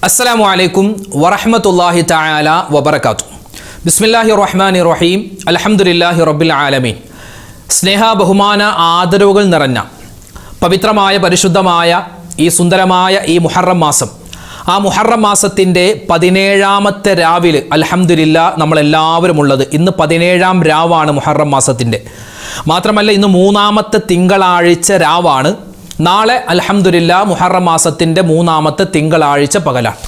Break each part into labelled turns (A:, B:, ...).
A: അസ്സലാമു അലൈക്കും വറഹ്മത്തുള്ളാഹി തആല വബറകാതുഹു. ബിസ്മില്ലാഹിർ റഹ്മാനിർ റഹീം. അൽഹംദുലില്ലാഹി റബ്ബിൽ ആലമീൻ. സ്നേഹ ബഹുമാന ആദരവുകൾ നിറഞ്ഞ പവിത്രമായ പരിശുദ്ധമായ ഈ സുന്ദരമായ ഈ മുഹറം മാസം, ആ മുഹറം മാസത്തിൻ്റെ 17ാമത്തെ രാവിൽ അൽഹംദുലില്ലാ നമ്മളെല്ലാവരും ഉള്ളത്. ഇന്ന് 17ാം രാവാണ് മുഹറം മാസത്തിൻ്റെ. മാത്രമല്ല ഇന്ന് 3ാമത്തെ തിങ്കളാഴ്ച രാവാണ്. നാളെ അൽഹംദുലില്ലാ മുഹറം മാസത്തിൻ്റെ 3ാമത്തെ തിങ്കളാഴ്ച പകലാണ്.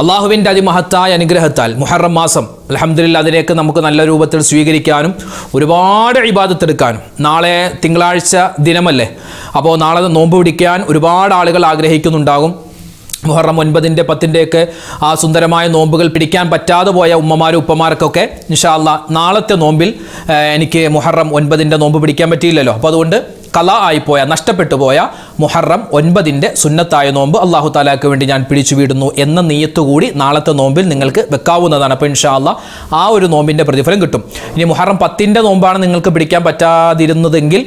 A: അള്ളാഹുവിൻ്റെ അതിമഹത്തായ അനുഗ്രഹത്താൽ മുഹറം മാസം അൽഹംദുലില്ലാ അതിലേക്ക് നമുക്ക് നല്ല രൂപത്തിൽ സ്വീകരിക്കാനും ഒരുപാട് ഇബാദത്ത് എടുക്കാനും, നാളെ തിങ്കളാഴ്ച ദിനമല്ലേ, അപ്പോൾ നാളെ നോമ്പ് പിടിക്കാൻ ഒരുപാട് ആളുകൾ ആഗ്രഹിക്കുന്നുണ്ടാകും. മുഹറം 9, 10 ആ സുന്ദരമായ നോമ്പുകൾ പിടിക്കാൻ പറ്റാതെ പോയ ഉമ്മമാരും ഉപ്പമാർക്കൊക്കെ ഇൻഷാ അല്ലാഹ് നാളത്തെ നോമ്പിൽ എനിക്ക് മുഹറം 9 നോമ്പ് പിടിക്കാൻ പറ്റിയില്ലല്ലോ, അപ്പോൾ അതുകൊണ്ട് ഖലാ ആയിപ്പോയ, നഷ്ടപ്പെട്ടു പോയ മുഹറം 9 സുന്നത്തായ നോമ്പ് അള്ളാഹു താലാക്ക് വേണ്ടി ഞാൻ പിടിച്ചു വിടുന്നു എന്ന നിയ്യത്തുകൂടി നാളത്തെ നോമ്പിൽ നിങ്ങൾക്ക് വെക്കാവുന്നതാണ്. അപ്പോൾ ഇൻഷാ അല്ലാഹ് ആ ഒരു നോമ്പിൻ്റെ പ്രതിഫലം കിട്ടും. ഇനി മുഹറം 10 നോമ്പാണ് നിങ്ങൾക്ക് പിടിക്കാൻ പറ്റാതിരുന്നതെങ്കിൽ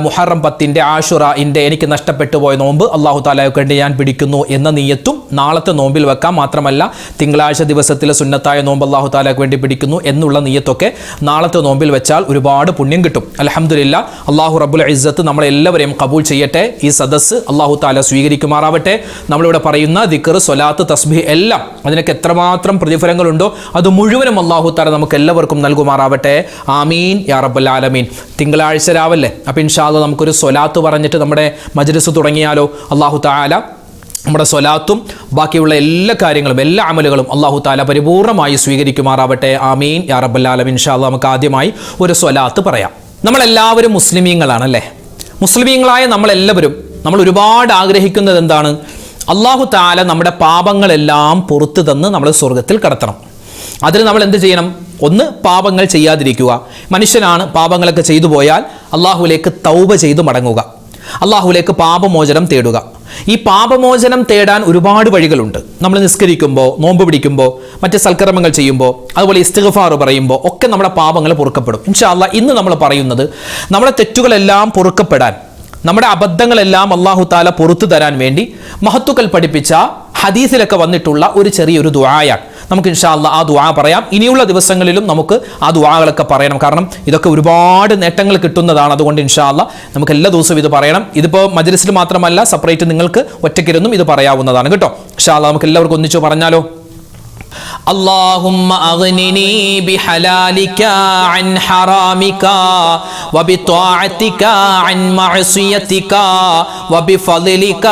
A: മുഹറം 10 ആഷുറയിൻ്റെ എനിക്ക് നഷ്ടപ്പെട്ടു പോയ നോമ്പ് അള്ളാഹു താലാക്ക് വേണ്ടി ഞാൻ പിടിക്കുന്നു എന്ന നിയ്യത്തും നാളത്തെ നോമ്പിൽ വെക്കാം. മാത്രമല്ല തിങ്കളാഴ്ച ദിവസത്തിലെ സുന്നത്തായ നോമ്പ് അള്ളാഹു താലാക്ക് വേണ്ടി പിടിക്കുന്നു എന്നുള്ള നിയ്യത്തൊക്കെ നാളത്തെ നോമ്പിൽ വെച്ചാൽ ഒരുപാട് പുണ്യം കിട്ടും. അൽഹംദുലില്ലാ അള്ളാഹു റബ്ബുൽ ഇസ്സത്ത് നമ്മളെല്ലാവരെയും കബൂൽ ചെയ്യട്ടെ. ഈ സദസ്സ് അള്ളാഹു താല സ്വീകരിക്കുമാറാവട്ടെ. നമ്മളിവിടെ പറയുന്ന ദിക്ർ, സ്വലാത്ത്, തസ്ബീഹ് എല്ലാം അതിനൊക്കെ എത്രമാത്രം പ്രതിഫലങ്ങളുണ്ടോ അത് മുഴുവനും അള്ളാഹു താല നമുക്ക് എല്ലാവർക്കും നൽകുമാറാവട്ടെ. ആമീൻ യാ റബ്ബൽ ആലമീൻ. തിങ്കളാഴ്ച രാവല്ലേ, അപ്പോൾ ഇൻഷാ അല്ലാഹ് നമുക്കൊരു സ്വലാത്ത് പറഞ്ഞിട്ട് നമ്മുടെ മജ്ലിസ് തുടങ്ങിയാലോ. അള്ളാഹു താല നമ്മുടെ സ്വലാത്തും ബാക്കിയുള്ള എല്ലാ കാര്യങ്ങളും, എല്ലാ അമലുകളും അള്ളാഹു താല പരിപൂർണമായി സ്വീകരിക്കുമാറാവട്ടെ. ആമീൻ യാ റബ്ബൽ ആലമീൻ. ഇൻഷാ അല്ലാഹ് നമുക്ക് ആദ്യമായി ഒരു സ്വലാത്ത് പറയാം. നമ്മളെല്ലാവരും മുസ്ലിമീങ്ങളാണല്ലേ. മുസ്ലിമീങ്ങളായ നമ്മൾ ഒരുപാട് ആഗ്രഹിക്കുന്നത് എന്താണ്? അള്ളാഹു താല നമ്മുടെ പാപങ്ങളെല്ലാം പുറത്തു തന്ന് നമ്മൾ സ്വർഗത്തിൽ കടത്തണം. അതിന് നമ്മൾ എന്ത് ചെയ്യണം? ഒന്ന്, പാപങ്ങൾ ചെയ്യാതിരിക്കുക. മനുഷ്യനാണ്, പാപങ്ങളൊക്കെ ചെയ്തു പോയാൽ അള്ളാഹുവിലേക്ക് തൗബ ചെയ്ത് മടങ്ങുക, അള്ളാഹുവിലേക്ക് പാപമോചനം തേടുക. ഈ പാപമോചനം തേടാൻ ഒരുപാട് വഴികളുണ്ട്. നമ്മൾ നിസ്കരിക്കുമ്പോൾ, നോമ്പ് പിടിക്കുമ്പോൾ, മറ്റ് സൽക്കർമ്മങ്ങൾ ചെയ്യുമ്പോൾ, അതുപോലെ ഇസ്തിഗ്ഫാർ പറയുമ്പോൾ ഒക്കെ നമ്മുടെ പാപങ്ങൾ പൊറുക്കപ്പെടും. ഇൻഷാ അല്ലാഹ് ഇന്ന് നമ്മൾ പറയുന്നത് നമ്മുടെ തെറ്റുകളെല്ലാം പൊറുക്കപ്പെടാൻ, നമ്മുടെ അബദ്ധങ്ങളെല്ലാം അള്ളാഹു താല പുറത്തു തരാൻ വേണ്ടി മഹത്തുക്കൾ പഠിപ്പിച്ച ഹദീസിലൊക്കെ വന്നിട്ടുള്ള ഒരു ചെറിയൊരു ദുആയാണ്. നമുക്ക് ഇൻഷാ അല്ലാഹ് ആ ദുആ പറയാം. ഇനിയുള്ള ദിവസങ്ങളിലും നമുക്ക് ആ ദുആകളൊക്കെ പറയണം. കാരണം ഇതൊക്കെ ഒരുപാട് നേട്ടങ്ങൾ കിട്ടുന്നതാണ്. അതുകൊണ്ട് ഇൻഷാ അല്ലാഹ് നമുക്ക് എല്ലാ ദിവസവും ഇത് പറയണം. ഇതിപ്പോൾ മജ്ലിസിൽ മാത്രമല്ല, സെപ്പറേറ്റ് നിങ്ങൾക്ക് ഒറ്റയ്ക്കിരുന്നും ഇത് പറയാവുന്നതാണ് കേട്ടോ. ഇൻഷാ അല്ലാഹ് നമുക്ക് എല്ലാവർക്കും ഒന്നിച്ചു പറഞ്ഞാലോ. اللهم أغنني بحلالك عن حرامك وبطاعتك عن معصيتك وبفضلك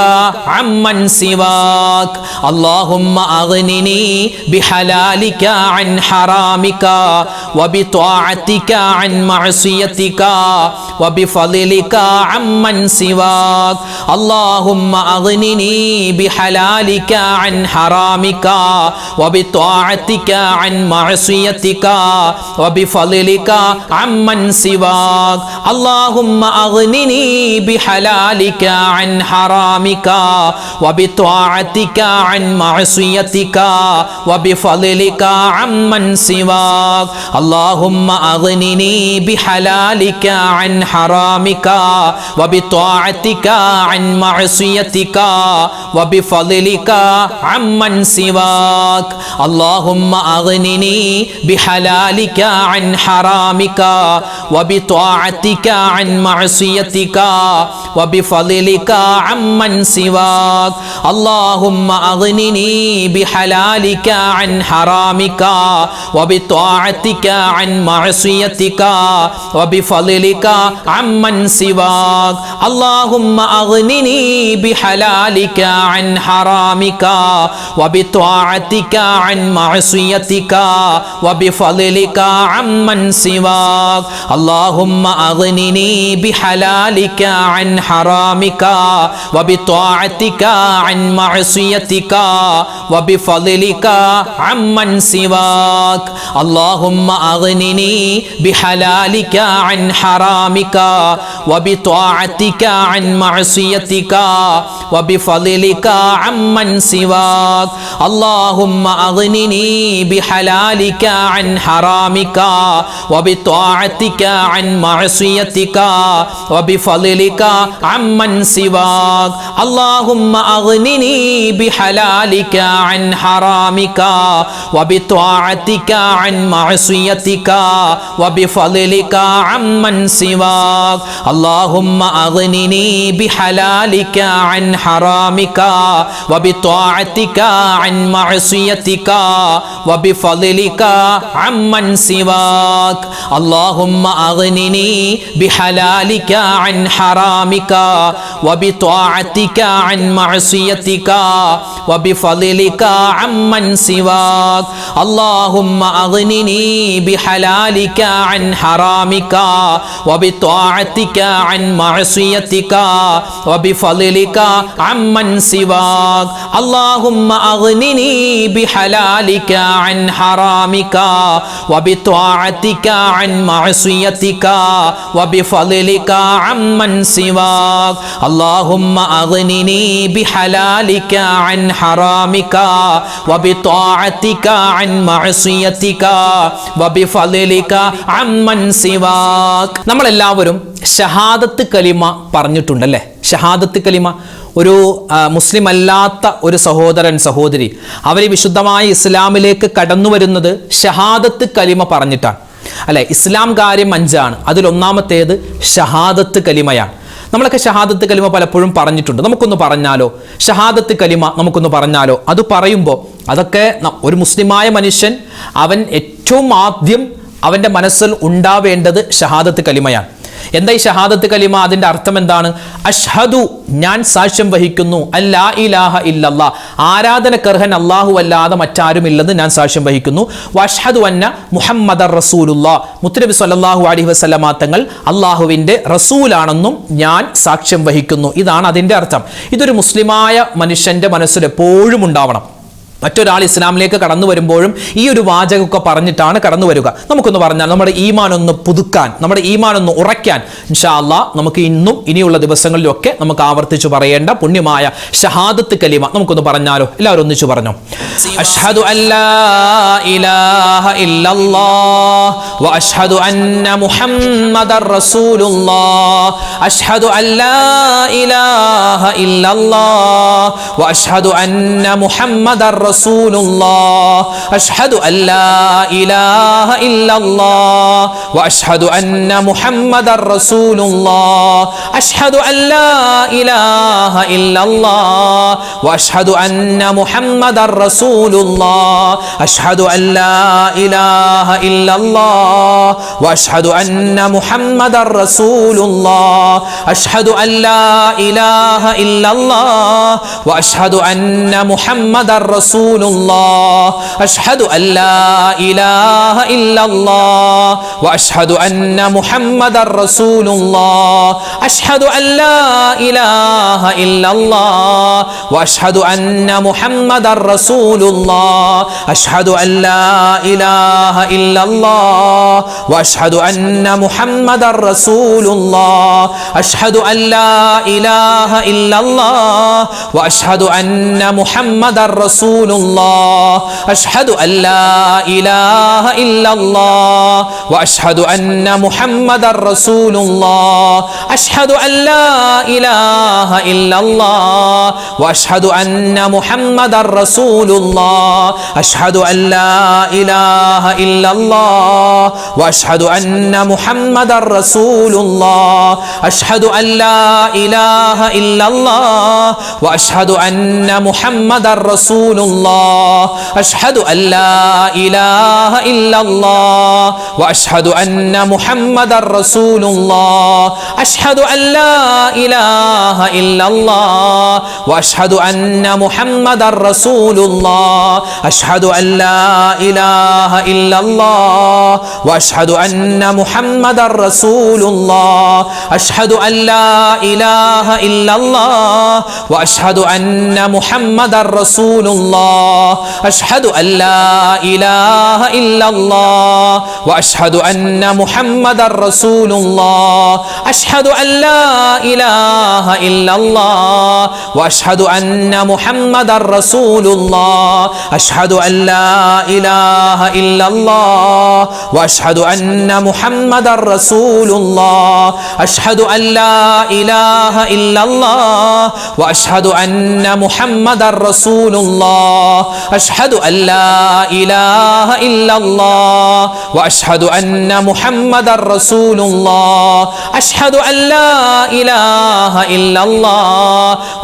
A: عمن سواك. اللهم أغنني بحلالك عن حرامك وبطاعتك عن معصيتك وبفضلك عمن سواك. اللهم أغنني بحلالك عن حرامك وبطاعتك عن معصيتك وبفضلك عمن سواك. اللهم أغنني بحلالك عن حرامك وبطاعتك عن معصيتك وبفضلك عمن سواك. اللهم أغنني بحلالك عن حرامك وبطاعتك عن معصيتك وبفضلك عمن سواك. اللهم أغنني بحلالك عن حرامك وبطاعتك عن معصيتك وبفضلك عمن سواك. اللهم أغنني بحلالك عن حرامك وبطاعتك عن معصيتك وبفضلك عمن سواك. اللهم أغنني بحلالك عن حرامك وبطاعتك عن معصيتك وبفضلك عمن سواك. اللهم أغنني بحلالك عن حرامك وبطاعتك عن معصيتك وبفضلك عمن سواك. اللهم أغنني بحلالك عن حرامك وبطاعتك عن معصيتك وبفضلك عمن سواك اللهم أغنني بحلالك عن حرامك وبطاعتك عن معصيتك وبفضلك عمن سواك اللهم أغنني بحلالك عن حرامك وبطاعتك عن معصيتك وبفضلك عمن سواك اللهم أغنني بحلالك عن حرامك وبطاعتك عن معصيتك وبفضلك عمن سواك اللهم أغنني بحلالك عن حرامك وبطاعتك عن معصيتك وبفضلك عمن سواك اللهم أغنني بحلالك عن حرامك وبطاعتك عن معصيتك وبفضلك عمن سواك اللهم أغنني بحلالك عن حرامك وبطاعتك عن معصيتك وبفضلك عمن سواك اللهم أغنني بحلالك عن حرامك وبطاعتك عن معصيتك وبفضلك عمن سواك നമ്മളെല്ലാവരും ഷഹാദത്ത് കലിമ പറഞ്ഞിട്ടുണ്ടല്ലേ ഷഹാദത്ത് കലിമ ഒരു മുസ്ലിം അല്ലാത്ത ഒരു സഹോദരൻ സഹോദരി അവർ വിശുദ്ധമായ ഇസ്ലാമിലേക്ക് കടന്നു വരുന്നത് ഷഹാദത്ത് കലിമ പറഞ്ഞിട്ടാണ് അല്ലെ ഇസ്ലാം കാര്യം 5 അതിലൊന്നാമത്തേത് ഷഹാദത്ത് കലിമയാണ് നമ്മളൊക്കെ ഷഹാദത്ത് കലിമ പലപ്പോഴും പറഞ്ഞിട്ടുണ്ട് നമുക്കൊന്ന് പറഞ്ഞാലോ ഷഹാദത്ത് കലിമ നമുക്കൊന്ന് പറഞ്ഞാലോ അത് പറയുമ്പോൾ അതൊക്കെ ഒരു മുസ്ലിമായ മനുഷ്യൻ അവൻ ഏറ്റവും ആദ്യം അവൻ്റെ മനസ്സിൽ ഉണ്ടാവേണ്ടത് ഷഹാദത്ത് കലിമയാണ് എന്താ ഈ ഷഹാദത്ത് കലിമ അതിൻ്റെ അർത്ഥം എന്താണ് അഷ്ഹദു ഞാൻ സാക്ഷ്യം വഹിക്കുന്നു അല്ലാ ഇലാഹ ഇല്ലല്ലാഹ് ആരാധനക്കർഹൻ അല്ലാഹു അല്ലാതെ മറ്റാരുമില്ലെന്ന് ഞാൻ സാക്ഷ്യം വഹിക്കുന്നു വഅഷ്ഹദു അന്ന മുഹമ്മദർ റസൂലുള്ളാഹ് മുത്തുനബി സ്വല്ലല്ലാഹു അലൈഹി വസല്ലമ തങ്ങൾ അല്ലാഹുവിൻ്റെ റസൂലാണെന്നും ഞാൻ സാക്ഷ്യം വഹിക്കുന്നു ഇതാണ് അതിൻ്റെ അർത്ഥം ഇതൊരു മുസ്ലിമായ മനുഷ്യൻ്റെ മനസ്സിൽ എപ്പോഴും ഉണ്ടാവണം മറ്റൊരാൾ ഇസ്ലാമിലേക്ക് കടന്നു വരുമ്പോഴും ഈ ഒരു വാചകമൊക്കെ പറഞ്ഞിട്ടാണ് കടന്നു വരിക നമുക്കൊന്ന് പറഞ്ഞാൽ നമ്മുടെ ഈമാൻ ഒന്ന് പുതുക്കാൻ നമ്മുടെ ഈമാൻ ഒന്ന് ഉറയ്ക്കാൻ ഇൻഷാ അല്ലാഹ് നമുക്ക് ഇന്നും ഇനിയുള്ള ദിവസങ്ങളിലൊക്കെ നമുക്ക് ആവർത്തിച്ചു പറയേണ്ട പുണ്യമായ ഷഹാദത്ത് കലിമ നമുക്കൊന്ന് പറഞ്ഞാലോ എല്ലാവരും ഒന്നിച്ചു പറഞ്ഞോ അഷ്ഹദു അല്ലാ ഇലാഹ ഇല്ലല്ലാഹ് വഅഷ്ഹദു അന്ന മുഹമ്മദർ റസൂലുള്ളാഹ് അഷ്ഹദു അല്ലാ ഇലാഹ ഇല്ലല്ലാഹ് വഅഷ്ഹദു അന്ന മുഹമ്മദർ رسول الله أشهد أن لا إله إلا الله وأشهد أن محمد رسول الله أشهد أن لا إله إلا الله وأشهد أن محمد رسول الله أشهد أن لا إله إلا الله وأشهد أن محمد رسول الله أشهد أن لا إله إلا الله وأشهد أن محمد رسول الله أشهد أن لا إله إلا الله وأشهد أن محمد رسول الله أشهد أن لا إله إلا الله وأشهد أن محمد رسول الله أشهد أن لا إله إلا الله وأشهد أن محمد رسول الله أشهد أن لا إله إلا الله وأشهد أن محمد رسول الله أشهد أن لا إله إلا الله وأشهد أن محمد رسول الله أشهد أن لا إله إلا الله وأشهد أن محمد رسول الله أشهد أن لا إله إلا الله وأشهد أن محمد رسول الله أشهد أن لا إله إلا الله وأشهد أن محمد رسول الله أشهد أن لا إله إلا الله وأشهد أن محمد رسول الله أشهد أن لا إله إلا الله وأشهد أن محمد رسول الله أشهد أن لا إله إلا الله وأشهد أن محمد رسول الله أشهد أن لا إله إلا الله وأشهد أن محمد رسول الله الله أشهد أن لا إله إلا الله وأشهد أن محمد رسول الله أشهد أن لا إله إلا الله وأشهد أن محمد رسول الله أشهد أن لا إله إلا الله وأشهد أن محمد رسول الله أشهد أن لا إله إلا الله وأشهد أن محمد رسول الله أشهد أن لا إله إلا الله وأشهد أن محمد رسول الله أشهد أن لا إله إلا الله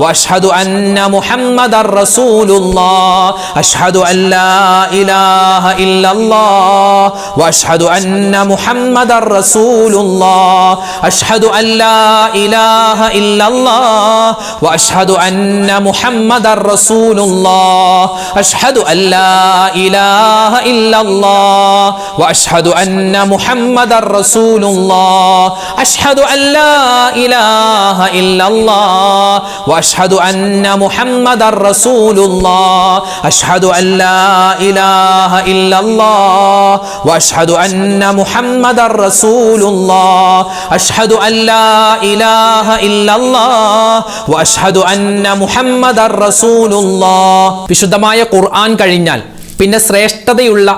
A: وأشهد أن محمد رسول الله أشهد أن لا إله إلا الله وأشهد أن محمد رسول الله أشهد أن لا إله إلا الله وأشهد أن محمد رسول الله أشهد أن لا إله إلا الله وأشهد أن محمد رسول الله أشهد أن لا إله إلا الله وأشهد أن محمد رسول الله أشهد أن لا إله إلا الله وأشهد أن محمد رسول الله أشهد أن لا إله إلا الله وأشهد أن محمد رسول الله. വിശുദ്ധമായ ഖുർആൻ കഴിഞ്ഞാൽ പിന്നെ ശ്രേഷ്ഠതയുള്ള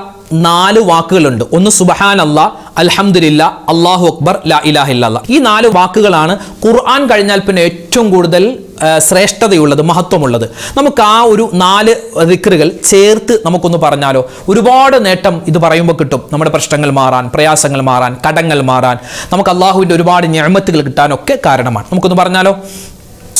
A: 4 വാക്കുകളുണ്ട്. ഒന്ന് സുബ്ഹാനല്ലാഹ്, അൽഹംദുലില്ലാഹ്, അല്ലാഹു അക്ബർ, ലാ ഇലാഹ ഇല്ലല്ലാഹ്. ഈ 4 വാക്കുകളാണ് ഖുർആൻ കഴിഞ്ഞാൽ പിന്നെ ഏറ്റവും കൂടുതൽ ശ്രേഷ്ഠതയുള്ളത്, മഹത്വമുള്ളത്. നമുക്ക് ആ ഒരു 4 ദിക്റുകൾ ചേർത്ത് നമുക്കൊന്ന് പറഞ്ഞാലോ? ഒരുപാട് നേട്ടം ഇത് പറയുമ്പോൾ കിട്ടും. നമ്മുടെ പ്രശ്നങ്ങൾ മാറാൻ, പ്രയാസങ്ങൾ മാറാൻ, കടങ്ങൾ മാറാൻ, നമുക്ക് അള്ളാഹുവിൻ്റെ ഒരുപാട് നിഅമത്തുകൾ കിട്ടാനൊക്കെ കാരണമാണ്. നമുക്കൊന്ന് പറഞ്ഞാലോ?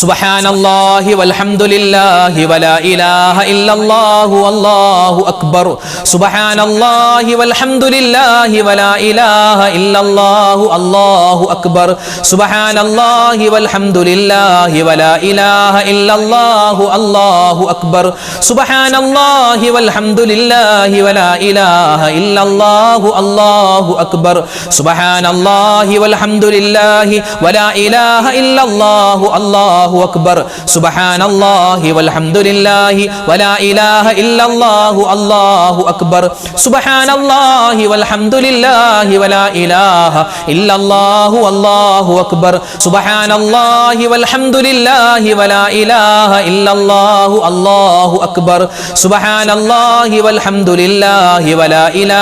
A: സുബ്ഹാനല്ലാഹി വൽഹംദുലില്ലാഹി വലാ ഇലാഹ ഇല്ലല്ലാഹു അല്ലാഹു അക്ബർ. സുബ്ഹാനല്ലാഹി വൽഹംദുലില്ലാഹി വലാ ഇലാഹ ഇല്ലല്ലാഹു അല്ലാഹു അക്ബർ. സുബ്ഹാനല്ലാഹി വൽഹംദുലില്ലാഹി വലാ ഇലാഹ ഇല്ലല്ലാഹു അല്ലാഹു അക്ബർ. സുബ്ഹാനല്ലാഹി വൽഹംദുലില്ലാഹി വലാ ഇലാഹ ഇല്ലല്ലാഹു അല്ലാഹു അക്ബർ. സുബ്ഹാനല്ലാഹി വൽഹംദുലില്ലാഹി വലാ ഇലാഹ ഇല്ലല്ലാഹു അല്ലാഹു أكبر سبحان الله والحمد لله ولا إله إلا الله الله أكبر سبحان الله والحمد لله ولا إله إلا الله الله أكبر سبحان الله والحمد لله ولا إله إلا الله الله أكبر سبحان الله والحمد لله ولا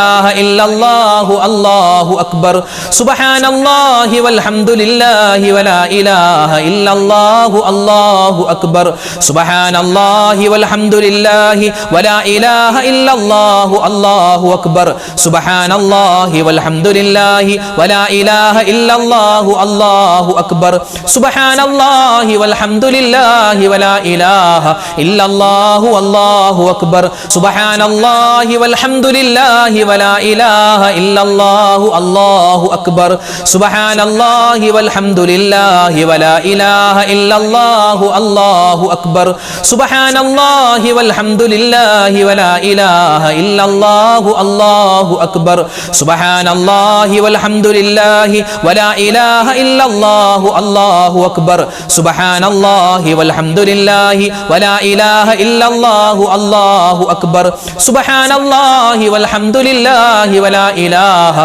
A: إله إلا الله الله أكبر سبحان الله والحمد لله ولا إله إلا الله الله أكبر سبحان الله والحمد لله ولا إله إلا الله الله أكبر سبحان الله والحمد لله ولا إله إلا الله الله أكبر سبحان الله والحمد لله ولا إله إلا الله الله أكبر سبحان الله والحمد لله ولا إله إلا الله الله أكبر سبحان الله والحمد لله ولا إله إلا الله الله أكبر سبحان الله والحمد لله ولا إله إلا الله الله أكبر سبحان الله والحمد لله ولا إله إلا الله الله أكبر سبحان الله والحمد لله ولا إله إلا الله الله أكبر سبحان الله والحمد لله ولا إله إلا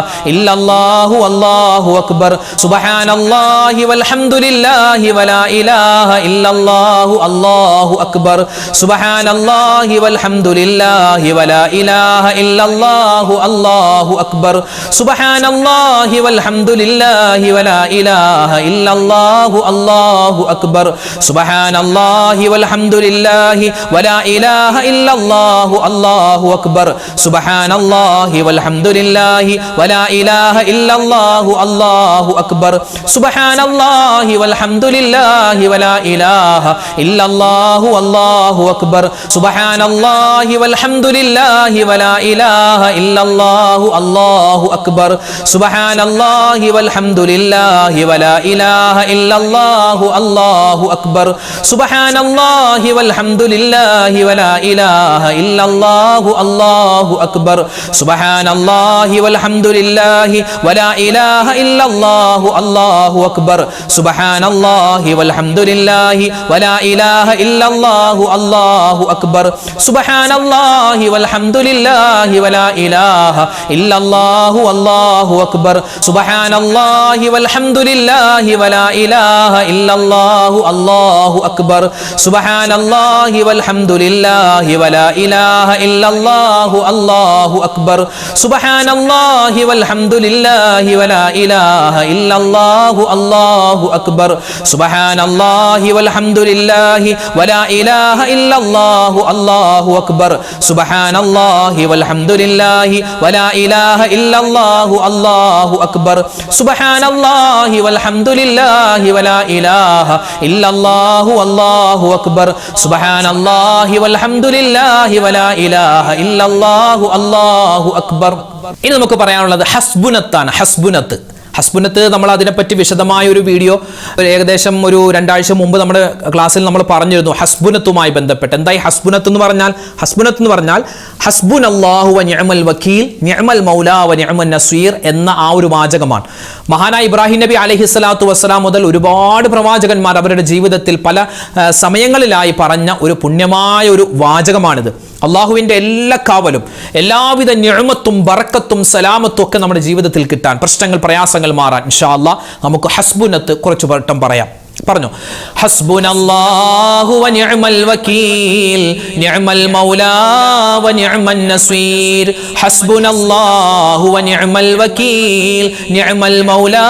A: الله الله أكبر سبحان الله والحمد لله ولا إله إلا الله الله أكبر سبحان الله والحمد لله ولا إله إلا الله الله أكبر سبحان الله والحمد لله ولا إله إلا الله الله أكبر سبحان الله والحمد لله ولا إله إلا الله الله أكبر سبحان الله والحمد لله ولا إله إلا الله الله أكبر سبحان الله والحمد لله ولا إله إلا الله الله أكبر سبحان الله والحمد لله ولا إله إلا الله الله أكبر سبحان الله والحمد لله ولا إله إلا الله الله أكبر سبحان الله والحمد لله ولا إله إلا الله الله أكبر سبحان الله والحمد لله ولا إله إلا الله الله أكبر سبحان الله والحمد വൽഹംദുലില്ലാഹി വലാ ഇലാഹ ഇല്ലല്ലാഹു അല്ലാഹു അക്ബർ സുബ്ഹാനല്ലാഹി വൽഹംദുലില്ലാഹി വലാ ഇലാഹ ഇല്ലല്ലാഹു അല്ലാഹു അക്ബർ സുബ്ഹാനല്ലാഹി വൽഹംദുലില്ലാഹി വലാ ഇലാഹ ഇല്ലല്ലാഹു അല്ലാഹു അക്ബർ സുബ്ഹാനല്ലാഹി വൽഹംദുലില്ലാഹി വലാ ഇലാഹ ഇല്ലല്ലാഹു അല്ലാഹു അക്ബർ സുബ്ഹാനല്ലാഹി വൽഹംദുലില്ലാഹി വലാ ഇലാഹ ഇല്ലല്ലാഹു അല്ലാഹു അക്ബർ സുബ്ഹാനല്ലാഹി വൽഹംദുലില്ലാഹി വലാ ഇലാഹ ഇല്ലല്ലാഹു അല്ലാഹു അക്ബർ സുബ്ഹാനല്ലാഹി വൽഹംദുലില്ലാഹി വലാ ഇലാഹ ഇല്ലല്ലാഹു അല്ലാഹു അക്ബർ സുബ്ഹാനല്ലാഹി വൽഹംദുലില്ലാഹി വലാ ഇലാഹ ഇല്ലല്ലാഹു അല്ലാഹു അക്ബർ സുബ്ഹാനല്ലാഹി വൽഹംദുലില്ലാഹി വലാ ഇലാഹ ഇല്ലല്ലാഹു അല്ലാഹു അക്ബർ. ഇനി നമുക്ക് പറയാനുള്ളത് ഹസ്ബുനത്താണ്. ഹസ്ബുനത്ത് നമ്മൾ അതിനെപ്പറ്റി വിശദമായ ഒരു വീഡിയോ ഏകദേശം ഒരു 2 ആഴ്ച മുമ്പ് നമ്മുടെ ക്ലാസ്സിൽ നമ്മൾ പറഞ്ഞിരുന്നു. ഹസ്ബുനത്തുമായി ബന്ധപ്പെട്ട് എന്തായി ഹസ്ബുനത്ത് എന്ന് പറഞ്ഞാൽ ഹസ്ബുനല്ലാഹു വ നിഅമൽ വക്കീൽ നിഅമൽ മൗലാ വ നിഅമൻ നസീർ എന്ന ആ ഒരു വാചകമാണ്. മഹാനായ ഇബ്രാഹിം നബി അലൈഹിസ്സലാത്തു വസ്സലാം മുതൽ ഒരുപാട് പ്രവാചകന്മാർ അവരുടെ ജീവിതത്തിൽ പല സമയങ്ങളിലായി പറഞ്ഞ ഒരു പുണ്യമായ ഒരു വാചകമാണിത്. അള്ളാഹുവിൻ്റെ എല്ലാ കാവലും എല്ലാവിധ നിഅമത്തും ബറക്കത്തും സലാമത്തും ഒക്കെ നമ്മുടെ ജീവിതത്തിൽ കിട്ടാൻ, പ്രശ്നങ്ങൾ പ്രയാസങ്ങൾ മാറാൻ ഇൻഷാ അല്ലാഹ് നമുക്ക് ഹസ്ബുനത്ത് കുറച്ച് വട്ടം പറയാം. പറഞ്ഞു ഹസ്ബുനല്ലാഹു വ നിഅമൽ വകീൽ നിഅമൽ മൗലാ വ നിഅമൻ നസീർ ഹസ്ബുനല്ലാഹു വ നിഅമൽ വകീൽ നിഅമൽ മൗലാ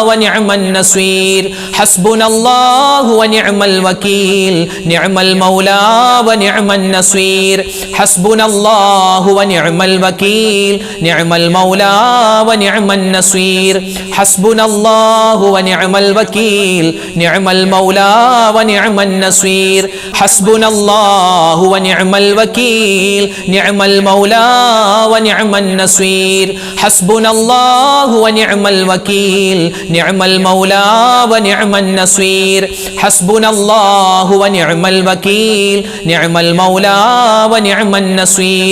A: വ നിഅമൻ നസീർ ഹസ്ബുനല്ലാഹു വ നിഅമൽ വകീൽ നിഅമൽ മൗലാ വ നിഅമൻ നസീർ ഹസ്ബുനല്ലാഹു വ നിഅമൽ വകീൽ നിഅമൽ മൗലാ വ നിഅമൻ നസീർ ഹസ്ബുനല്ലാഹു വ നിഅമൽ വകീൽ نعم المولى ونعم النصير حسبنا الله ونعم الوكيل نعم المولى ونعم النصير حسبنا الله ونعم الوكيل نعم المولى ونعم النصير حسبنا الله ونعم الوكيل نعم المولى ونعم النصير حسبنا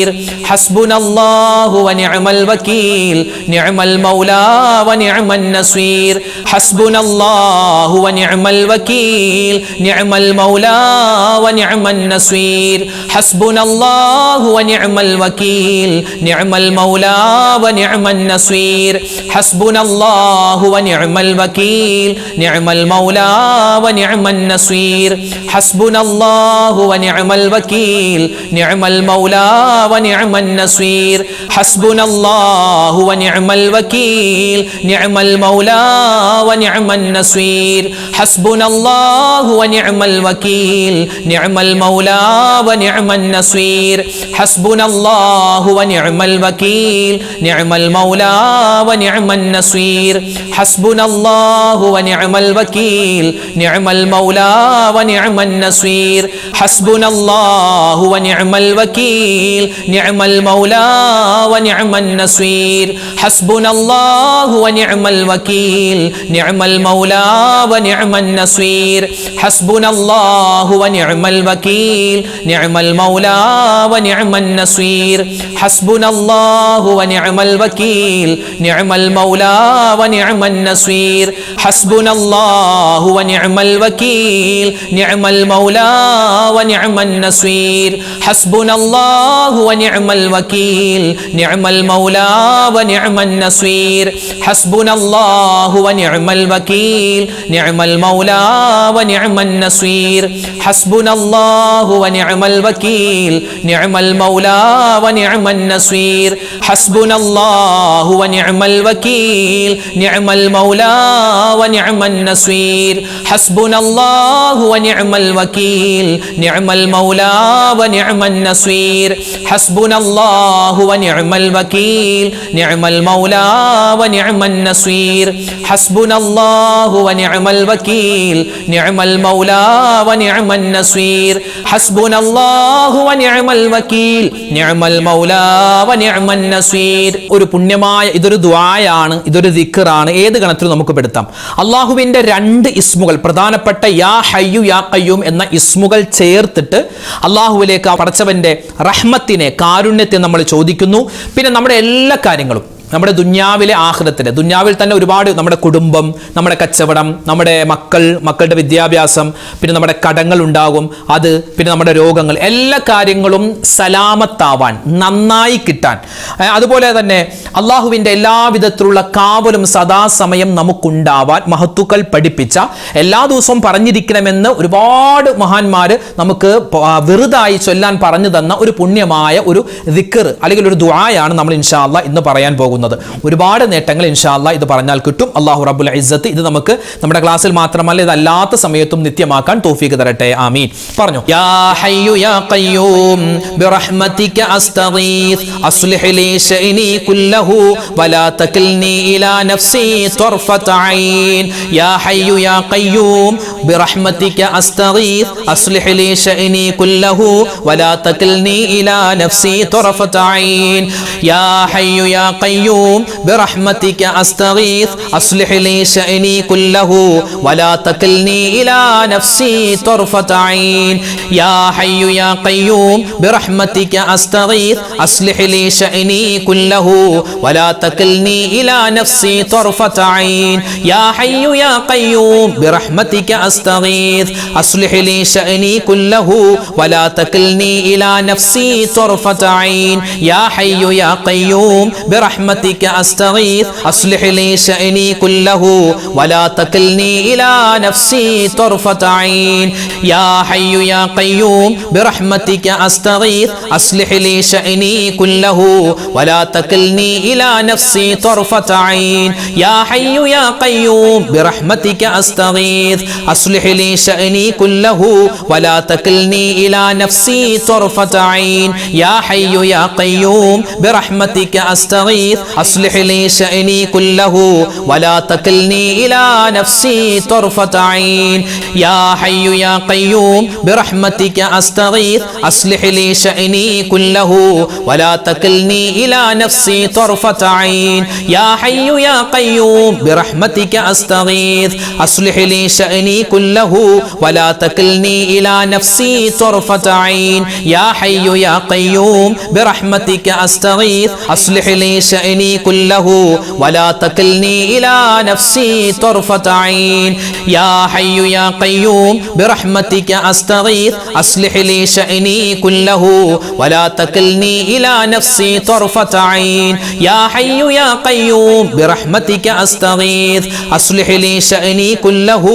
A: الله ونعم الوكيل نعم المولى ونعم النصير حسبنا الله ونعم الوكيل نعم المولى ونعم النصير حسبنا الله ونعم الوكيل نعم المولى ونعم النصير حسبنا الله ونعم الوكيل نعم المولى ونعم النصير حسبنا الله ونعم الوكيل نعم المولى ونعم النصير حسبنا الله ونعم الوكيل نعم المولى ونعم النصير حسبنا الله ونعم الوكيل نعم المولى ونعم النصير حسبنا الله ونعم الوكيل نعم المولى ونعم النصير حسبنا الله ونعم الوكيل نعم المولى ونعم النصير حسبنا الله ونعم الوكيل نعم المولى ونعم النصير حسبنا الله ونعم الوكيل نعم المولى ونعم النصير حسبنا الله ونعم الوكيل نعم المولى ونعم النصير حسبنا الله ونعم الوكيل نعم المولى ونعم النصير حسبنا الله ونعم الوكيل نعم المولى ونعم النصير حسبنا الله ونعم الوكيل نعم المولى ونعم النصير حسبنا الله ونعم الوكيل نعم المولى ونعم النصير حسبنا الله ونعم الوكيل نعم المولى ونعم النصير حسبنا الله ونعم الوكيل نعم المولى ونعم النصير حسبنا الله ونعم الوكيل نعم المولى ونعم النصير حسبنا الله ونعم الوكيل نعم المولى ونعم النصير حسبنا الله ونعم الوكيل نعم المولى ونعم النصير حسبنا الله ونعم الوكيل نعم المولى ونعم النصير. ഒരു പുണ്യമായ ഇതൊരു ദുആയാണ്, ഇതൊരു ദിക്റാണ്. ഏത് ഗണത്തിൽ നമുക്ക് പെടുത്താം. അള്ളാഹുവിൻ്റെ 2 ഇസ്മുകൾ, പ്രധാനപ്പെട്ട യാ ഹയ്യു യാ ഖയ്യൂം എന്ന ഇസ്മുകൾ ചേർത്തിട്ട് അള്ളാഹുവിലേക്ക് പടച്ചവൻ്റെ റഹ്മത്തിനെ, കാരുണ്യത്തെ നമ്മൾ ചോദിക്കുന്നു. പിന്നെ നമ്മുടെ എല്ലാ കാര്യങ്ങളും നമ്മുടെ ദുന്യാവിലെ ആഖിറത്തിലെ, ദുന്യാവിൽ തന്നെ ഒരുപാട് നമ്മുടെ കുടുംബം, നമ്മുടെ കച്ചവടം, നമ്മുടെ മക്കളുടെ വിദ്യാഭ്യാസം, പിന്നെ നമ്മുടെ കടങ്ങൾ ഉണ്ടാകും, അത് പിന്നെ നമ്മുടെ രോഗങ്ങൾ, എല്ലാ കാര്യങ്ങളും സലാമത്താവാൻ, നന്നായി കിട്ടാൻ, അതുപോലെ തന്നെ അള്ളാഹുവിൻ്റെ എല്ലാവിധത്തിലുള്ള കാവലും സദാസമയം നമുക്കുണ്ടാവാൻ മഹത്തുക്കൾ പഠിപ്പിച്ച, എല്ലാ ദിവസവും പറഞ്ഞിരിക്കണമെന്ന് ഒരുപാട് മഹാന്മാർ നമുക്ക് വെറുതായി ചൊല്ലാൻ പറഞ്ഞു തന്ന ഒരു പുണ്യമായ ഒരു ദിക്ർ അല്ലെങ്കിൽ ഒരു ദുആയാണ് നമ്മൾ ഇൻഷാ അല്ലാഹ് ഇന്ന് പറയാൻ പോകുന്നത്. ഒരുപാട് നേട്ടങ്ങൾ ഇൻഷാ അല്ലാഹ് ഇത് പറഞ്ഞാൽ കിട്ടും. അല്ലാഹു റബ്ബുൽ ഇസ്സത്ത് ഇത് നമുക്ക് നമ്മുടെ ക്ലാസ്സിൽ മാത്രമല്ല ഇതല്ലാത്ത സമയത്തും നിത്യമാക്കാൻ തൗഫീഖ് തരട്ടെ. ആമീൻ. പറഞ്ഞു, യാ ഹയ്യു യാ ഖയ്യൂം ബിറഹ്മതിക അസ്തഗീസ് അസ്ലിഹ് ലീ ശഅനി കുല്ലഹു വലാ തകിൽനി ഇലാ നഫ്സി ത്വർഫത ഐൻ. യാ ഹയ്യു യാ ഖയ്യൂം ബിറഹ്മതിക അസ്തഗീസ് അസ്ലിഹ് ലീ ശഅനി കുല്ലഹു വലാ തകിൽനി ഇലാ നഫ്സി ത്വർഫത ഐൻ. യാ ഹയ്യു യാ ഖയ്യൂം ബിറഹ്മതിക അസ്തഗീസ് അസ്ലിഹ് ലീ ശഅനി കുല്ലഹു വലാ തകിൽനി ഇലാ നഫ്സി ത്വർഫത ഐൻ. യാ ഹയ്യു യാ ഖയ്യൂം ബിറഹ്മതിക അസ്തഗീസ് അസ്ലിഹ് ലീ ശഅനി കുല്ലഹു വലാ തകിൽനി ഇലാ നഫ്സി ത്വർഫത ഐൻ. യാ ഹയ്യു യാ ഖയ്യൂം ബിറഹ്മതിക അസ്തഗീസ് അസ്ലിഹ് ലീ ശഅനി കുല്ലഹു വലാ തകിൽനി ഇലാ നഫ്സി ത്വർഫത ഐൻ. യാ ഹയ്യു യാ ഖയ്യൂം ബിറഹ്മതിക അസ്തഗീസ് അസ്ലിഹ് ലീ ശഅനി കുല്ലഹു വലാ തകിൽനി ഇലാ നഫ്സി ത്വർഫത ഐൻ. യാ ഹയ്യു യാ ഖയ്യൂം ബിറഹ്മതിക അസ്തഗീസ് അസ്ലിഹ് ലീ ശഅനി കുല്ലഹു വലാ തകിൽനി ഇലാ നഫ്സി ത്വർഫത ഐൻ. യാ ഹയ്യു യാ ഖയ്യൂം ബിറഹ്മതിക അസ്തഗീസ് അസ്ലിഹ് ലീ ശഅനി കുല്ലഹു വലാ തകിൽനി ഇലാ നഫ്സി ത്വർഫത ഐൻ. യാ ഹയ്യു യാ ഖയ്യൂം ബിറഹ്മതിക അസ്തഗീസ് അസ്ലിഹ് ലീ ശഅനി കുല്ലഹു വലാ തകിൽനി ഇലാ നഫ്സി ത്വർഫത ഐൻ. യാ ഹയ്യു യാ ഖയ്യൂം ബിറഹ്മതിക അസ്തഗീസ് അസ്ലിഹ് ലീ ശഅനി കുല്ലഹു വലാ തകിൽനി ഇലാ നഫ്സി ത്വർഫത ഐൻ. യാ ഹയ്യു യാ ഖയ്യൂം ബിറഹ്മതിക അസ്തഗീസ് അസ്ലിഹ് ലീ ശഅനി കുല്ലഹു വലാ തകിൽനി ഇലാ നഫ്സി ത്വർഫത ഐൻ. യാ ഹയ്യു യാ ഖയ്യൂം ബിറഹ്മതിക അസ്തഗീസ് അസ്ലിഹ് ലീ ശഅനി കുല്ലഹു വലാ തകിൽനി ഇലാ നഫ്സി ത്വർഫത ഐൻ. യാ ഹയ്യു യാ ഖയ്യൂം ബിറഹ്മതിക അസ്തഗീസ് അസ്ലിഹ് ലീ ശഅനി കുല്ലഹു വലാ തകിൽനി ഇലാ നഫ്സി ത്വർഫത ഐൻ. യാ ഹയ്യു യാ ഖയ്യൂം ബിറഹ്മതിക അസ്തഗീസ് അസ്ലിഹ് ലീ ശഅനി കുല്ലഹു വലാ തകിൽനി ഇലാ നഫ്സി ത്വർഫത ഐൻ. യാ ഹയ്യു യാ ഖയ്യൂം ബിറഹ്മതിക അസ്തഗീസ് അസ്ലിഹ് ലീ ശഅനി കുല്ലഹു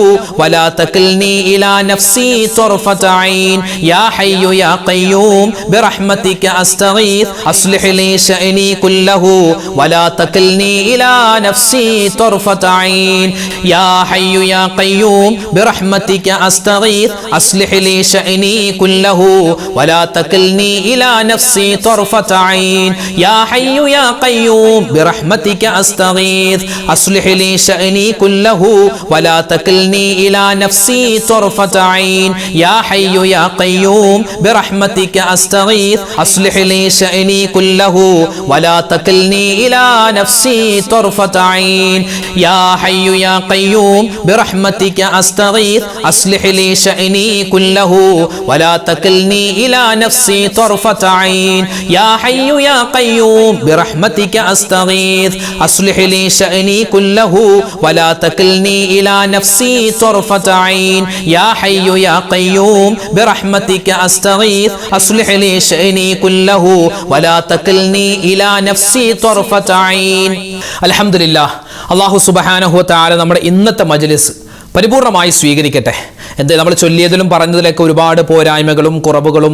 A: വലാ തകിൽനി ഇലാ നഫ്സി ത്വർഫത ഐൻ. യാ ഹയ്യു യാ ഖയ്യൂം ബിറഹ്മതിക അസ്തഗീസ് അസ്ലിഹ് ലീ ശഅനി കുല്ലഹു വലാ തകിൽനി ഇലാ നഫ്സി ത്വർഫത ഐൻ. യാ ഹയ്യു യാ ഖയ്യൂം ബിറഹ്മതിക അസ്തഗീസ് അസ്ലിഹ് ലീ ശഅനി കുല്ലഹു വലാ തകിൽനി ഇലാ നഫ്സി ത്വർഫത ഐൻ. യാ ഹയ്യു യാ ഖയ്യൂം ബിറഹ്മതിക അസ്തഗീസ് അസ്ലിഹ് ലീ ശഅനി കുല്ലഹു വലാ തകിൽനി ഇലാ നഫ്സി ത്വർഫത ഐൻ. യാ ഹയ്യു യാ ഖയ്യൂം ബിറഹ്മതിക അസ്തഗീസ് അസ്ലിഹ് ലീ ശഅനി കുല്ലഹു വലാ തകിൽനി ഇലാ നഫ്സി ത്വർഫത ഐൻ. യാ ഹയ്യു യാ ഖയ്യൂം ബിറഹ്മതിക അസ്തഗീസ് അസ്ലിഹ് ലീ ശഅനി കുല്ലഹു വലാ തകിൽനി ഇലാ നഫ്സി ത്വർഫത ഐൻ. യാ ഹയ്യു യാ ഖയ്യൂം ബിറഹ്മതിക അസ്തഗീസ് അസ്ലിഹ് ലീ ശഅനി കുല്ലഹു വലാ തകിൽനി ഇലാ നഫ്സി ത്വർഫത ഐൻ. അൽഹംദുലില്ലാഹ്. അല്ലാഹു സുബ്ഹാനഹു വ തആല നമ്മുടെ ഇന്നത്തെ മജ്ലിസ് പരിപൂർണമായി സ്വീകരിക്കട്ടെ. നമ്മൾ ചൊല്ലിയതിലും പറഞ്ഞതിലൊക്കെ ഒരുപാട് പോരായ്മകളും കുറവുകളും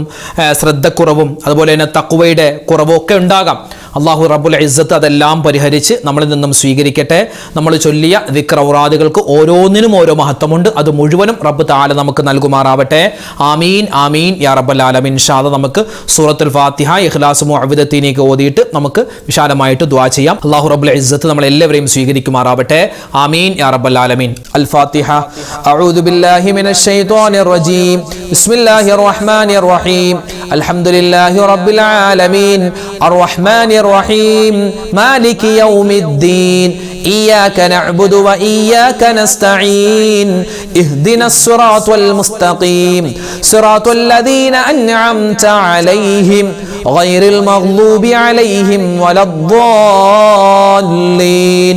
A: ശ്രദ്ധക്കുറവും അതുപോലെ തന്നെ തഖ്വയുടെ കുറവും ഒക്കെ ഉണ്ടാകാം. അല്ലാഹു റബ്ബുൽ ഇസ്സത്ത് അതെല്ലാം പരിഹരിച്ച് നമ്മളിൽ നിന്നും സ്വീകരിക്കട്ടെ. നമ്മൾ ചൊല്ലിയ ദിക്ർ ഔറാദുകൾക്ക് ഓരോന്നിനും ഓരോ മഹത്വമുണ്ട്. അത് മുഴുവനും റബ്ബ് തആല നമുക്ക് നൽകുമാറാവട്ടെ. ആമീൻ ആമീൻ യാ റബ്ബൽ ആലമീൻ. ഇൻഷാ അല്ലാഹ് നമുക്ക് സൂറത്തുൽ ഫാത്തിഹ ഇഖ്ലാസ് മുഅവ്വിദത്തീനൊക്കെ ഓതിയിട്ട് നമുക്ക് വിശാലമായിട്ട് ദുആ ചെയ്യാം. അല്ലാഹു റബ്ബുൽ ഇസ്സത്ത് നമ്മളെല്ലാവരെയും സ്വീകരിക്കുമാറാവട്ടെ. ആമീൻ യാ റബ്ബൽ ആലമീൻ. അൽ ഫാത്തിഹ. അഊദു ബില്ലാഹി മിനശ് ശൈത്വാനിർ റജീം. ബിസ്മില്ലാഹിർ റഹ്മാനിർ റഹീം. അൽഹംദുലില്ലാഹി റബ്ബിൽ ആലമീൻ അർറഹ്മാനിർ റഹീം മാലികി യൗമിദ്ദീൻ إياك نعبد وإياك نستعين اهدنا الصراط المستقيم صراط الذين أنعمت عليهم غير المغضوب عليهم ولا الضالين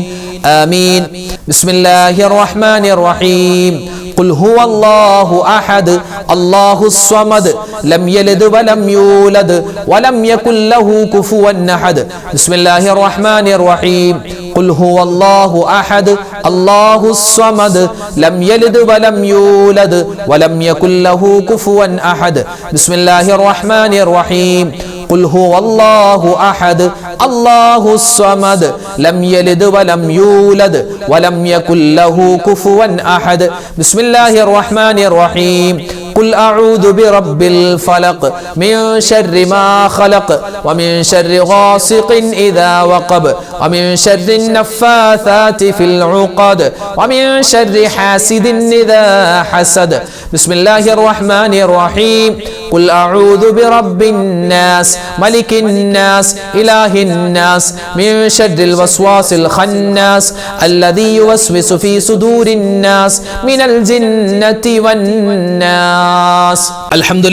A: آمين بسم الله الرحمن الرحيم قل هو الله أحد الله الصمد لم يلد ولم يولد ولم يكن له كفوا أحد بسم الله الرحمن الرحيم قل هو الله أحد الله الصمد لم يلد ولم يولد ولم يكن له كفوا أحد بسم الله الرحمن الرحيم قل هو الله أحد الله الصمد لم يلد ولم يولد ولم يكن له كفوا أحد بسم الله الرحمن الرحيم قل أعوذ برب الفلق من شر ما خلق ومن شر غاسق إذا وقب ومن شر النفاثات في العقد ومن شر حاسد إذا حسد بسم الله الرحمن الرحيم قل أعوذ برب الناس ملك الناس إله الناس من شر الوسواس الخناس الذي يوسوس في صدور الناس من الجنة والناس الحمد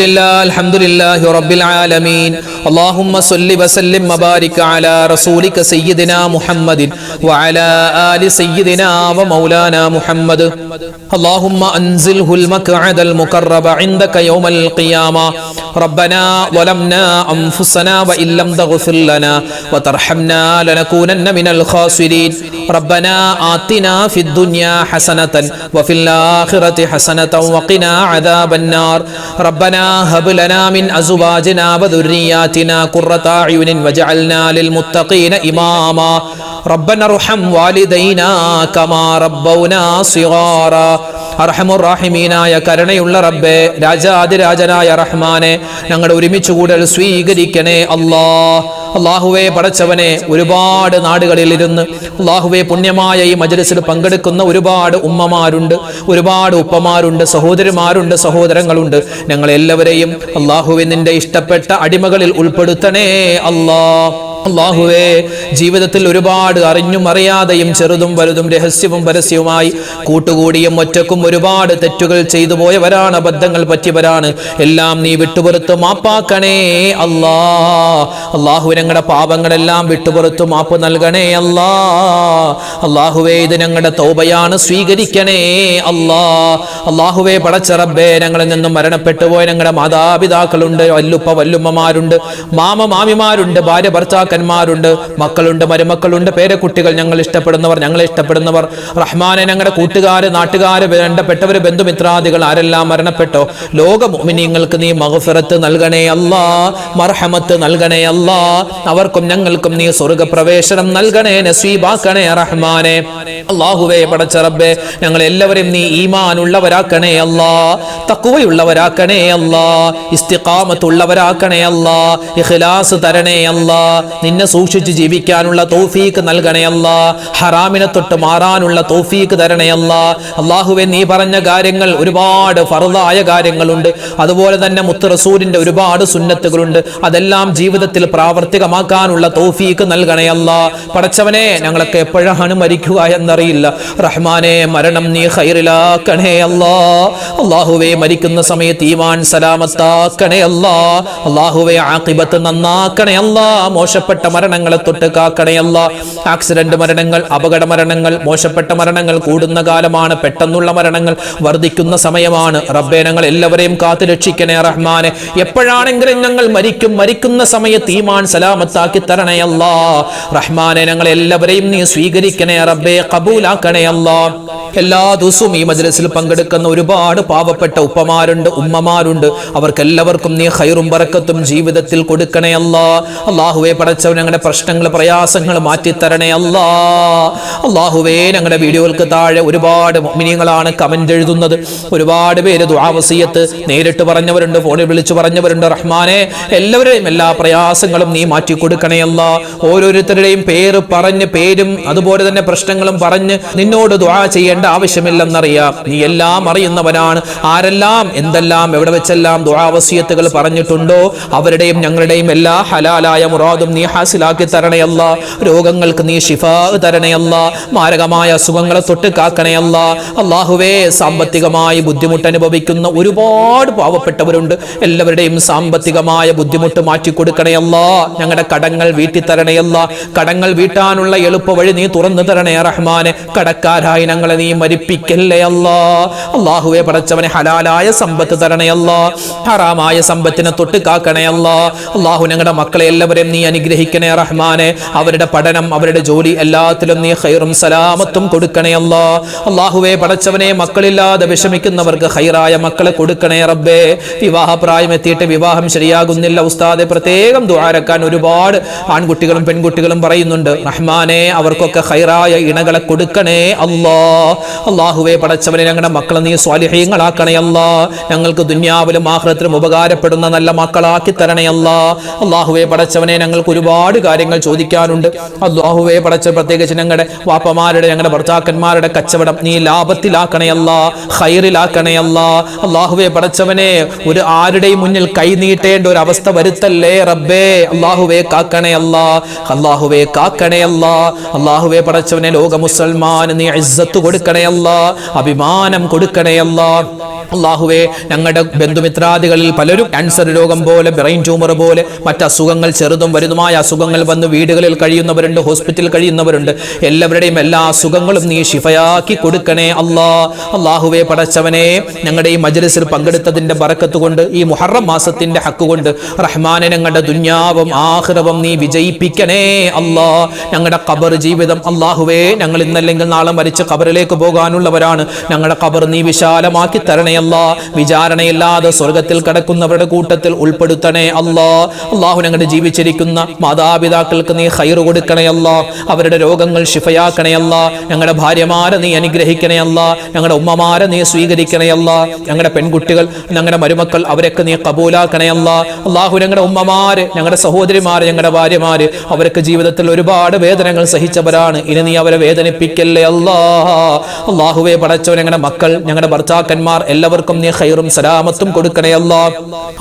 A: لله رب العالمين اللهم صل وسلم وبارك على رسولك سيدنا محمد وعلى آل سيدنا ومولانا محمد اللهم أنزله المقعد المقرب عندك يوم القيامة ربنا ظلمنا أنفسنا وإن لم تغفر لنا وترحمنا لنكونن من الخاسرين ربنا آتنا في الدنيا حسنة وفي الآخرة حسنة وقنا عذاب النار ربنا هب لنا من أزواجنا وذرياتنا قرة أعين واجعلنا للمتقين إماما ربنا ارحم والدينا كما ربونا صغارا അർഹമുർ റഹീമീനായ കരുണയുള്ള റബ്ബേ, രാജാതിരാജനായ റഹ്മാനെ, ഞങ്ങളുടെ ഒരുമിച്ച് കൂടൽ സ്വീകരിക്കണേ അല്ലാഹുവേ. പടച്ചവനെ, ഒരുപാട് നാടുകളിൽ ഇരുന്ന് അല്ലാഹുവേ പുണ്യമായ ഈ മജ്‌ലിസിൽ പങ്കെടുക്കുന്ന ഒരുപാട് ഉമ്മമാരുണ്ട്, ഒരുപാട് ഉപ്പമാരുണ്ട്, സഹോദരിമാരുണ്ട്, സഹോദരങ്ങളുണ്ട്. ഞങ്ങളെല്ലാവരെയും അല്ലാഹുവേ നിന്റെ ഇഷ്ടപ്പെട്ട അടിമകളിൽ ഉൾപ്പെടുത്തണേ അല്ലാഹുവേ. ജീവിതത്തിൽ ഒരുപാട് അറിഞ്ഞും അറിയാതെയും ചെറുതും വലുതും രഹസ്യവും പരസ്യവുമായി കൂട്ടുകൂടിയും ഒറ്റക്കും ഒരുപാട് തെറ്റുകൾ ചെയ്തു പോയവരാണ്, അബദ്ധങ്ങൾ പറ്റിയവരാണ്. എല്ലാം നീ വിട്ടുപുറത്ത് മാപ്പാക്കണേ അല്ലാഹു. ഞങ്ങളുടെ പാപങ്ങളെല്ലാം വിട്ടുപുറത്ത് മാപ്പ് നൽകണേ അല്ലാഹുവേ. ഇത് ഞങ്ങളുടെ തൗബയാണ്, സ്വീകരിക്കണേ അല്ലാഹുവേ. പടച്ച റബ്ബേ, ഞങ്ങളിൽ നിന്നും മരണപ്പെട്ടു പോയ ഞങ്ങളുടെ മാതാപിതാക്കളുണ്ട്, വല്ലുപ്പ വല്ലുമ്മമാരുണ്ട്, മാമ മാമിമാരുണ്ട്, ഭാര്യ ഭർത്താക്കന്മാരുണ്ട്, മക്കളുണ്ട്, മരുമക്കളുണ്ട്, പേരക്കുട്ടികൾ, ഞങ്ങൾ ഇഷ്ടപ്പെടുന്നവർ, ഞങ്ങളെ ഇഷ്ടപ്പെടുന്നവർ. റഹ്മാനെ, ഞങ്ങളുടെ കൂട്ടുകാര്, നാട്ടുകാര്, വേണ്ടപ്പെട്ടവര്, ബന്ധുമിത്രാദികൾ ആരെല്ലാം മരണപ്പെട്ടോ ലോക മുഅ്മിനീങ്ങൾക്ക് നീ മഗ്ഫിറത്ത് നൽകണേ മർഹമത്ത് നൽകണേ അവർക്കും ഞങ്ങൾക്കും നീ സ്വർഗ്ഗപ്രവേശനം നൽകണേ, നസീബാക്കണേ റഹ്മാനെ. അല്ലാഹുവേ, പടച്ച റബ്ബേ, ഞങ്ങൾ എല്ലാവരെയും നീ ഈമാൻ ഉള്ളവരാക്കണേ തഖ്വയുള്ളവരാക്കണേ ഇസ്തിഖാമത്തുള്ളവരാക്കണേ ഇഖ്ലാസ് തരണേ നിന്നെ സൂക്ഷിച്ച് ജീവിക്കാനുള്ള തൗഫീഖ് നൽകണേ ഹറാമിനെ തൊട്ട് മാറാനുള്ള തൗഫീഖ് തരണേ അല്ലാഹുവേ. നീ പറഞ്ഞ കാര്യങ്ങൾ ഒരുപാട് ഫർളായ കാര്യങ്ങളുണ്ട്, അതുപോലെ തന്നെ മുത്ത് റസൂലിന്റെ ഒരുപാട് സുന്നത്തുകളുണ്ട്. അതെല്ലാം ജീവിതത്തിൽ പ്രാവർത്തികമാക്കാനുള്ള തൗഫീഖ് നൽകണേ പടച്ചവനെ, ഞങ്ങളൊക്കെ എപ്പോഴാണ് മരിക്കുക എന്നറിയില്ല റഹ്മാനെ. മരണം നീ ഖൈറിലാക്കണേ അല്ലാഹുവേ. മരിക്കുന്ന സമയത്ത് ഈമാൻ സലാമത്താക്കണേ അല്ലാഹുവേ. ആഖിബത്ത് നന്നാക്കണേ മോശപ്പെട്ട മരണങ്ങളെ തൊട്ട് കാക്കണേ ആക്സിഡന്റ് മരണങ്ങൾ, അപകട മരണങ്ങൾ, മോശപ്പെട്ട മരണങ്ങൾ കൂടുന്ന കാലമാണ്, പെട്ടെന്നുള്ള മരണങ്ങൾ വർദ്ധിക്കുന്ന സമയമാണ്. റബ്ബേ, ഞങ്ങൾ എല്ലാവരെയും കാത്തു രക്ഷിക്കണേ റഹ്മാനെ. എപ്പോഴാണെങ്കിലും ഞങ്ങൾ മരിക്കുന്ന സമയത്ത് ഈമാൻ സലാമത്താക്കി തരണേ റഹ്മാനെ. ഞങ്ങൾ എല്ലാവരെയും നീ സ്വീകരിക്കണേ റബ്ബേ, ഖബൂലാക്കണേ എല്ലാ ദിവസവും ഈ മജ്‌ലിസിൽ പങ്കെടുക്കുന്ന ഒരുപാട് പാവപ്പെട്ട ഉപ്പമാരുണ്ട്, ഉമ്മമാരുണ്ട്. അവർക്കെല്ലാവർക്കും നീ ഖൈറും ബറക്കത്തും ജീവിതത്തിൽ കൊടുക്കണേ അല്ലാഹുവേ. പടച്ചവൻ, ഞങ്ങളുടെ പ്രശ്നങ്ങൾ, പ്രയാസങ്ങൾ മാറ്റിത്തരണേ അല്ലാഹുവേ. ഞങ്ങളുടെ വീഡിയോകൾക്ക് താഴെ ഒരുപാട് മുഅ്മിനീങ്ങളാണ് കമന്റ് എഴുതുന്നത്. ഒരുപാട് പേര് ദുആ വസിയത്ത് നേരിട്ട് പറഞ്ഞവരുണ്ട്, ഫോണിൽ വിളിച്ചു പറഞ്ഞവരുണ്ട്. റഹ്മാനെ, എല്ലാവരെയും എല്ലാ പ്രയാസങ്ങളും നീ മാറ്റി കൊടുക്കണേ ഓരോരുത്തരുടെയും പേര് പറഞ്ഞ്, പേരും അതുപോലെ തന്നെ പ്രശ്നങ്ങളും പറഞ്ഞ് നിന്നോട് ദുആ ചെയ്യേണ്ട അറിയേണ്ട ആവശ്യമില്ലെന്നറിയാം. നീ എല്ലാം അറിയുന്നവനാണ്. ആരെല്ലാം എന്തെല്ലാം എവിടെ വെച്ചെല്ലാം ദുആ വസിയത്തുകൾ പറഞ്ഞിട്ടുണ്ടോ അവരുടെയും ഞങ്ങളുടെയും എല്ലാ ഹലാലായ മുറാദും നീ ഹാസിലാക്കി തരണേ അല്ലാ. രോഗങ്ങൾക്ക് നീ ശിഫാ തരണേ അല്ലാ. മാരകമായ അസുഖങ്ങളെ തൊട്ട് കാക്കണേ അല്ലാ. അല്ലാഹുവേ, സാമ്പത്തികമായി ബുദ്ധിമുട്ട് അനുഭവിക്കുന്ന ഒരുപാട് പാവപ്പെട്ടവരുണ്ട്. എല്ലാവരുടെയും സാമ്പത്തികമായ ബുദ്ധിമുട്ട് മാറ്റിക്കൊടുക്കണേ അല്ലാ. ഞങ്ങളുടെ കടങ്ങൾ വീട്ടി തരണേ അല്ലാ. കടങ്ങൾ വീട്ടാനുള്ള എളുപ്പ വഴി നീ തുറന്നു തരണേ റഹ്മാനെ. കടക്കാരായി ഞങ്ങളെ നീ മരിപ്പിക്കല്ലേ അല്ലാ. അല്ലാഹുവേ, പടച്ചവനെ ഹലാലായ സമ്പത്ത് തരണേ അല്ലാ. ഹറാമായ സമ്പത്തിനെ തൊട്ട് കാക്കണേ അല്ലാ. അല്ലാഹു, ഞങ്ങളുടെ മക്കളെ എല്ലാവരെയും നീ അനുഗ്രഹിക്കണേ റഹ്മാനെ. അവരുടെ പഠനം, അവരുടെ ജോലി എല്ലാത്തിലും നീ ഖൈറും സലാമത്തും കൊടുക്കണേ അല്ലാ. അല്ലാഹുവേ, പടച്ചവനെ, മക്കളില്ലാതെ വിഷമിക്കുന്നവർക്ക് ഖൈറായ മക്കളെ കൊടുക്കണേ റബ്ബേ. വിവാഹപ്രായം എത്തിയിട്ട് വിവാഹം ശരിയാകുന്നില്ല ഉസ്താദെ, പ്രത്യേകം ദുആരക്കാൻ ഒരുപാട് ആൺകുട്ടികളും പെൺകുട്ടികളും പറയുന്നുണ്ട്. റഹ്മാനെ, അവർക്കൊക്കെ ഖൈറായ ഇണകളെ കൊടുക്കണേ അല്ലാ. അല്ലാഹുവേ, പടച്ചവനെ, ഞങ്ങളുടെ മക്കളെ നീ സ്വാലിഹീങ്ങളാക്കണേ അല്ലാ. ഞങ്ങൾക്ക് ദുനിയാവിലും ആഖിറത്തിലും ഉപകാരപ്പെടുന്ന നല്ല മക്കളാക്കി തരണേ അല്ലാ. അല്ലാഹുവേ, പടച്ചവനെ, ഞങ്ങൾക്ക് ഒരുപാട് കാര്യങ്ങൾ ചോദിക്കാനുണ്ട്. അല്ലാഹുവേ, പടച്ച പ്രത്യേകിച്ച് ഞങ്ങളുടെ വാപ്പമാരുടെ, ഞങ്ങളുടെ ഭർത്താക്കന്മാരുടെ കച്ചവടം നീ ലാഭത്തിലാക്കണേ അല്ലാ, ഖൈറിലാക്കണേ അല്ലാ. അല്ലാഹുവേ, പടച്ചവനെ, ഒരു ആരുടെയും മുന്നിൽ കൈ നീട്ടേണ്ട ഒരു അവസ്ഥ വരുത്തല്ലേ റബ്ബേ. അല്ലാഹുവേ, കാക്കണേ അല്ലാ. അല്ലാഹുവേ, കാക്കണേ അല്ലാ. അല്ലാഹുവേ, പടച്ചവനെ, ലോക മുസൽമാന് നീ ഇസ്സത്ത് കൊടുക്കണേ അല്ലാ, അഭിമാനം കൊടുക്കണേ അല്ലാ. അല്ലാഹുവേ, ഞങ്ങളുടെ ബന്ധുമിത്രാദികളിൽ പലരും ക്യാൻസർ രോഗം പോലെ, ബ്രെയിൻ ട്യൂമർ പോലെ മറ്റ് അസുഖങ്ങൾ, ചെറുതും വലുതുമായ അസുഖങ്ങൾ വന്ന് വീടുകളിൽ കഴിയുന്നവരുണ്ട്, ഹോസ്പിറ്റലിൽ കഴിയുന്നവരുണ്ട്. എല്ലാവരുടെയും എല്ലാ അസുഖങ്ങളും നീ ശിഫയാക്കി കൊടുക്കണേ അല്ലാ. അല്ലാഹുവേ, പടച്ചവനെ, ഞങ്ങളുടെ ഈ മജ്‌ലിസിൽ പങ്കെടുത്തതിന്റെ ബറക്കത്ത് കൊണ്ട്, ഈ മുഹറം മാസത്തിന്റെ ഹക്ക് കൊണ്ട് റഹ്മാനെ, ഞങ്ങളുടെ ദുനിയാവും ആഖിറവും നീ വിജയിപ്പിക്കണേ അല്ലാ. ഞങ്ങളുടെ ഖബർ ജീവിതം, അല്ലാഹുവേ, ഞങ്ങൾ ഇന്നല്ലെങ്കിൽ നാളെ മരിച്ച് ഖബറിലേക്ക് പോകാനുള്ളവരാണ്. ഞങ്ങളുടെ ഖബർ നീ വിശാലമാക്കി തരണേ അല്ലാ. വിചാരണയില്ലാതെ സ്വർഗത്തിൽ കടക്കുന്നവരുടെ കൂട്ടത്തിൽ ഉൾപ്പെടുത്തണേ അല്ലാ. അല്ലാഹു, ഞങ്ങളുടെ ജീവിച്ചിരിക്കുന്ന മാതാപിതാക്കൾക്ക് നീ ഖൈർ കൊടുക്കണേ അല്ലാ. അവരുടെ രോഗങ്ങൾ ശിഫയാക്കണേ അല്ലാ. ഞങ്ങളുടെ ഭാര്യമാരെ നീ അനുഗ്രഹിക്കണേ അല്ലാ. ഞങ്ങളുടെ ഉമ്മമാരെ നീ സ്വീകരിക്കണേ അല്ലാ. ഞങ്ങളുടെ പെൺകുട്ടികൾ, ഞങ്ങളുടെ മരുമക്കൾ, അവരൊക്കെ നീ കബൂലാക്കണേ അല്ലാ. അല്ലാഹു, ഞങ്ങളുടെ ഉമ്മമാര്, ഞങ്ങളുടെ സഹോദരിമാര്, ഞങ്ങളുടെ ഭാര്യമാര്, അവരൊക്കെ ജീവിതത്തിൽ ഒരുപാട് വേദനകൾ സഹിച്ചവരാണ്. ഇനി നീ അവരെ വേദനിപ്പിക്കല്ലേ അല്ലാ. അല്ലാഹുവേ, പടച്ചവൻ, ഞങ്ങളുടെ മക്കൾ, ഞങ്ങളുടെ ഭർത്താക്കന്മാർ എല്ലാവർക്കും നീ ഖൈറും സലാമത്തും കൊടുക്കണേ അല്ലാ.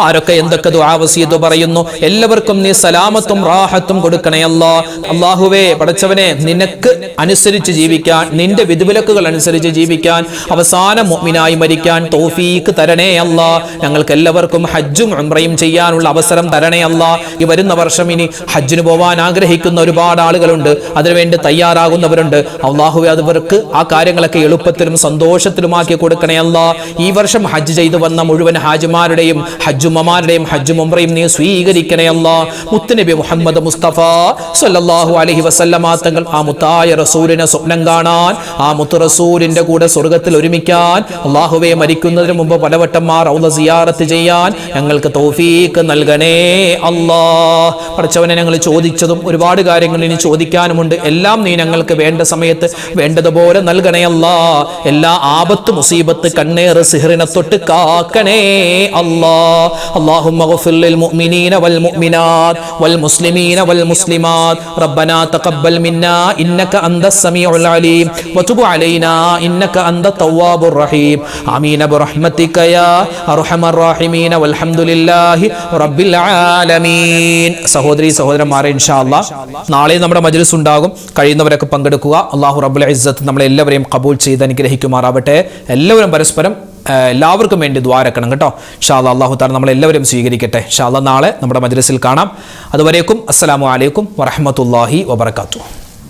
A: ആരൊക്കെ എന്തൊക്കെ ദുആ വസിയത്ത് പറയുന്നു എല്ലാവർക്കും നീ സലാമത്തും റാഹത്തും കൊടുക്കണേ അല്ലാ. അല്ലാഹുവേ, പടച്ചവനെ, നിനക്ക് അനുസരിച്ച് ജീവിക്കാൻ, നിന്റെ വിധിവിലക്കുകൾ അനുസരിച്ച് ജീവിക്കാൻ, അവസാനം മുഅ്മിനായി മരിക്കാൻ തൗഫീഖ് തരണേ അല്ലാ. ഞങ്ങൾക്ക് എല്ലാവർക്കും ഹജ്ജും ഉംറയും ചെയ്യാനുള്ള അവസരം തരണേ അല്ലാ. ഈ വരുന്ന വർഷം ഇനി ഹജ്ജിന് പോവാൻ ആഗ്രഹിക്കുന്ന ഒരുപാട് ആളുകളുണ്ട്, അതിനുവേണ്ടി തയ്യാറാകുന്നവരുണ്ട്. അല്ലാഹുവേ, അവർക്ക് ആ കാര്യങ്ങളൊക്കെ എളുപ്പത്തിലും സന്തോഷത്തിലുമാക്കി കൊടുക്കണേ അല്ലാ. ഈ വർഷം ഹജ്ജ് ചെയ്തു വന്ന മുഴുവൻ ഹാജിമാരുടെയും ഹജ്ജുമ്മമാരുടെയും ഹജ്ജും ഉംറയും നീ സ്വീകരിക്കണേ അല്ലാ. മുത്തുനബി മുഹമ്മദ് മുസ്തഫ സ്വല്ലല്ലാഹു അലൈഹി വസല്ലമ തങ്ങൾ ആ മുത്തായ റസൂലിനെ സ്വപ്നം കാണാൻ, ആ മുത്തു റസൂലിന്റെ കൂടെ സ്വർഗ്ഗത്തിൽ ഒരുമിക്കാൻ, അല്ലാഹുവേ, മരിക്കുന്നതിന് മുമ്പ് പലവട്ടം ആ റൗള സിയാറത്ത് ചെയ്യാൻ ഞങ്ങൾക്ക് തൗഫീഖ് നൽകണേ അല്ലാ. പടച്ചവനെ, ഞങ്ങൾ ചോദിച്ചതും ഒരുപാട് കാര്യങ്ങൾ ഇനി ചോദിക്കാനുമുണ്ട്. എല്ലാം നീ ഞങ്ങൾക്ക് വേണ്ട സമയത്ത് വേണ്ടതുപോലെ നൽകണേ അല്ലാ. എല്ലാ ആപത്ത്, മുസീബത്ത്, കണ്ണേറ്, സിഹ്റിനെ തൊട്ട് കാക്കണേ അല്ലാ. اللهم اغفر للمؤمنين والمؤمنات والمسلمين والمسلمات ربنا تقبل منا إنك أنت السميع العليم وتب علينا إنك أنت التواب الرحيم آمين برحمتك يا أرحم الراحمين والحمد لله رب العالمين. സഹോദരി സഹോദരന്മാരെ, ഇൻഷാ അല്ലാഹ് നാളെ നമ്മുടെ മജ്‌ലിസ് ഉണ്ടാകും. കഴിയുന്നവരൊക്കെ പങ്കെടുക്കുക. അല്ലാഹു റബ്ബുൽ ഇസ്സത്ത് നമ്മളെല്ലാവരെയും ഖബൂൽ ചെയ്ത് അനുഗ്രഹിക്കുമാറാവട്ടെ. എല്ലാവരും പരസ്പരം എല്ലാവർക്കും വേണ്ടി ദ്വാരക്കണം കേട്ടോ. ഇൻഷാ അല്ലാഹ് അല്ലാഹു തആല നമ്മളെല്ലാവരും സ്വീകരിക്കട്ടെ. ഇൻഷാ അല്ലാഹ് നാളെ നമ്മുടെ മജ്‌ലിസിൽ കാണാം. അതുവരേക്കും അസ്സലാമു അലൈക്കും വറഹ്മത്തുള്ളാഹി വബറകാതുഹു.